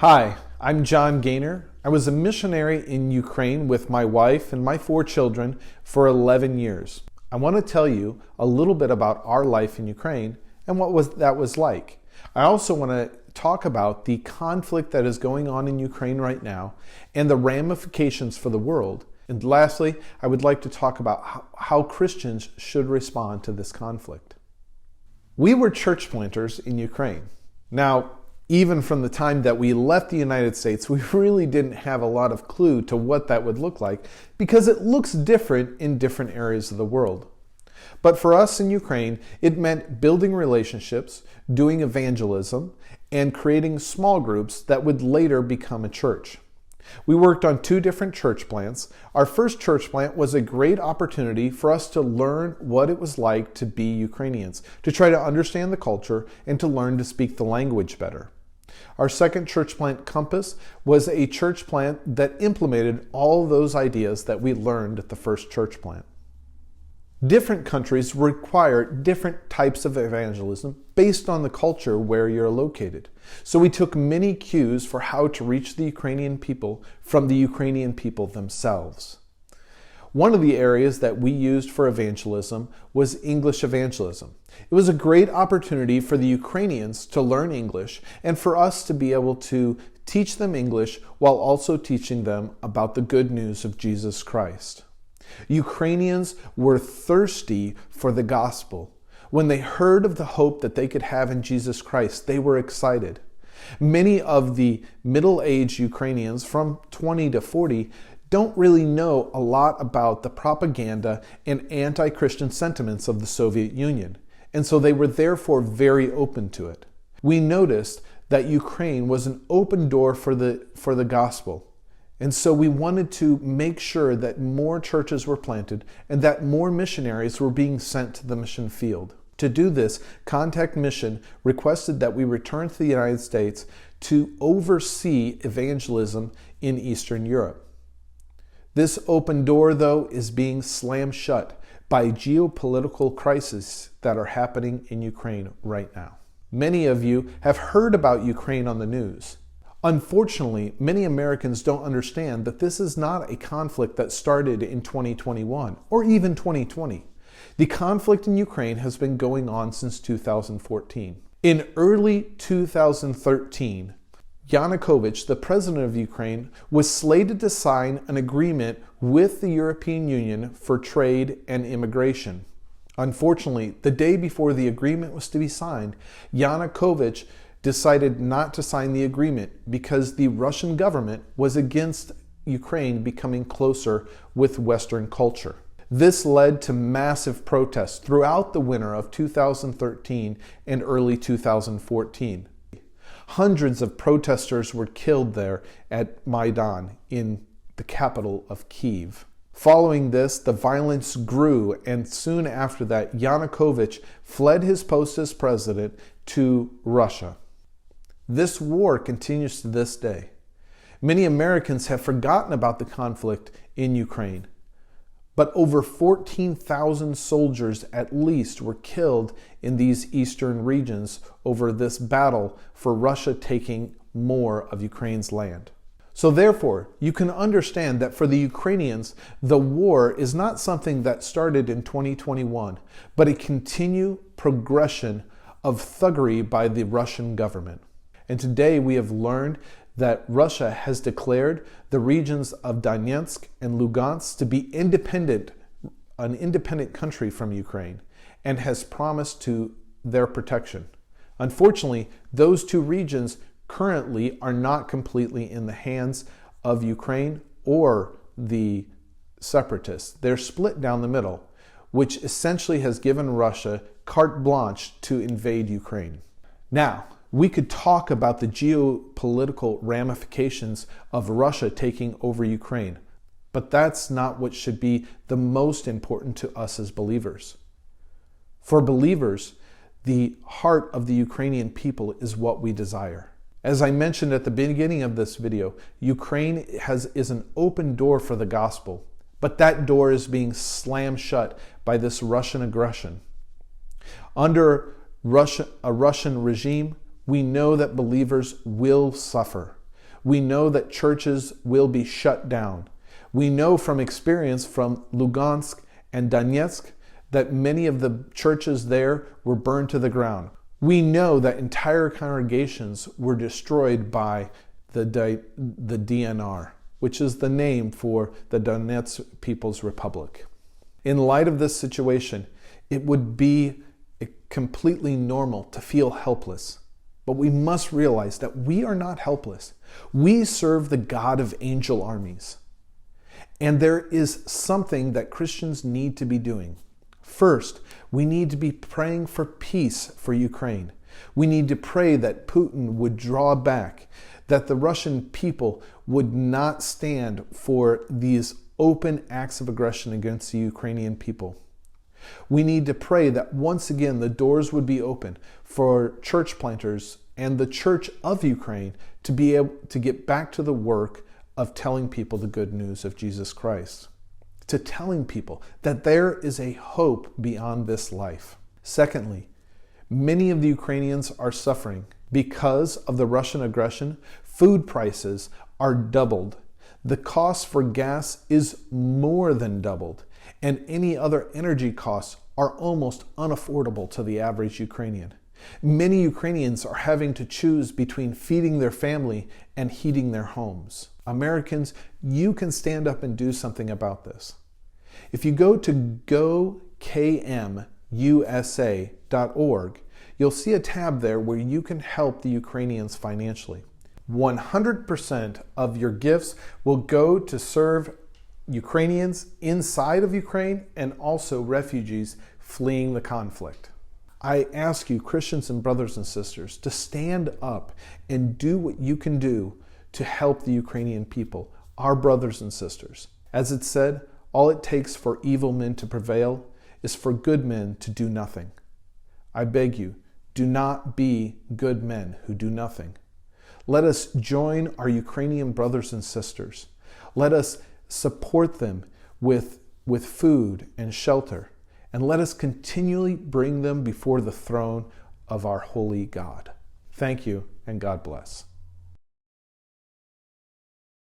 Hi, I'm John Gaynor. I was a missionary in Ukraine with my wife and my 4 children for 11 years. I want to tell you a little bit about our life in Ukraine and what that was like. I also want to talk about the conflict that is going on in Ukraine right now and the ramifications for the world. And lastly, I would like to talk about how Christians should respond to this conflict. We were church planters in Ukraine. Now, even from the time that we left the United States, we really didn't have a lot of clue to what that would look like because it looks different in different areas of the world. But for us in Ukraine, it meant building relationships, doing evangelism, and creating small groups that would later become a church. We worked on 2 different church plants. Our first church plant was a great opportunity for us to learn what it was like to be Ukrainians, to try to understand the culture, and to learn to speak the language better. Our second church plant, Compass, was a church plant that implemented all those ideas that we learned at the first church plant. Different countries require different types of evangelism based on the culture where you're located. So we took many cues for how to reach the Ukrainian people from the Ukrainian people themselves. One of the areas that we used for evangelism was English evangelism. It was a great opportunity for the Ukrainians to learn English and for us to be able to teach them English while also teaching them about the good news of Jesus Christ. Ukrainians were thirsty for the gospel. When they heard of the hope that they could have in Jesus Christ, they were excited. Many of the middle-aged Ukrainians from 20 to 40 don't really know a lot about the propaganda and anti-Christian sentiments of the Soviet Union, and so they were therefore very open to it. We noticed that Ukraine was an open door for the gospel, and so we wanted to make sure that more churches were planted and that more missionaries were being sent to the mission field. To do this, Kontaktmission requested that we return to the United States to oversee evangelism in Eastern Europe. This open door, though, is being slammed shut by geopolitical crises that are happening in Ukraine right now. Many of you have heard about Ukraine on the news. Unfortunately, many Americans don't understand that this is not a conflict that started in 2021 or even 2020. The conflict in Ukraine has been going on since 2014. In early 2013, Yanukovych, the president of Ukraine, was slated to sign an agreement with the European Union for trade and immigration. Unfortunately, the day before the agreement was to be signed, Yanukovych decided not to sign the agreement because the Russian government was against Ukraine becoming closer with Western culture. This led to massive protests throughout the winter of 2013 and early 2014. Hundreds of protesters were killed there at Maidan in the capital of Kyiv. Following this, the violence grew, and soon after that, Yanukovych fled his post as president to Russia. This war continues to this day. Many Americans have forgotten about the conflict in Ukraine, but over 14,000 soldiers at least were killed in these eastern regions over this battle for Russia taking more of Ukraine's land. So therefore, you can understand that for the Ukrainians, the war is not something that started in 2021, but a continued progression of thuggery by the Russian government. And today we have learned that Russia has declared the regions of Donetsk and Lugansk to be an independent country from Ukraine, and has promised to their protection. Unfortunately, those 2 regions currently are not completely in the hands of Ukraine or the separatists. They're split down the middle, which essentially has given Russia carte blanche to invade Ukraine. Now, we could talk about the geopolitical ramifications of Russia taking over Ukraine, but that's not what should be the most important to us as believers. For believers, the heart of the Ukrainian people is what we desire. As I mentioned at the beginning of this video, Ukraine is an open door for the gospel, but that door is being slammed shut by this Russian aggression. Under a Russian regime, we know that believers will suffer. We know that churches will be shut down. We know from experience from Lugansk and Donetsk that many of the churches there were burned to the ground. We know that entire congregations were destroyed by the DNR, which is the name for the Donetsk People's Republic. In light of this situation, it would be completely normal to feel helpless. But we must realize that we are not helpless. We serve the God of angel armies. And there is something that Christians need to be doing. First, we need to be praying for peace for Ukraine. We need to pray that Putin would draw back, that the Russian people would not stand for these open acts of aggression against the Ukrainian people. We need to pray that once again the doors would be open for church planters and the Church of Ukraine to be able to get back to the work of telling people the good news of Jesus Christ, to telling people that there is a hope beyond this life. Secondly, many of the Ukrainians are suffering because of the Russian aggression. Food prices are doubled. The cost for gas is more than doubled, and any other energy costs are almost unaffordable to the average Ukrainian. Many Ukrainians are having to choose between feeding their family and heating their homes. Americans, you can stand up and do something about this. If you go to KMUSA.org, you'll see a tab there where you can help the Ukrainians financially. 100% of your gifts will go to serve Ukrainians inside of Ukraine and also refugees fleeing the conflict. I ask you, Christians and brothers and sisters, to stand up and do what you can do to help the Ukrainian people, our brothers and sisters. As it said, all it takes for evil men to prevail is for good men to do nothing. I beg you, do not be good men who do nothing. Let us join our Ukrainian brothers and sisters. Let us support them with food and shelter. And let us continually bring them before the throne of our holy God. Thank you, and God bless.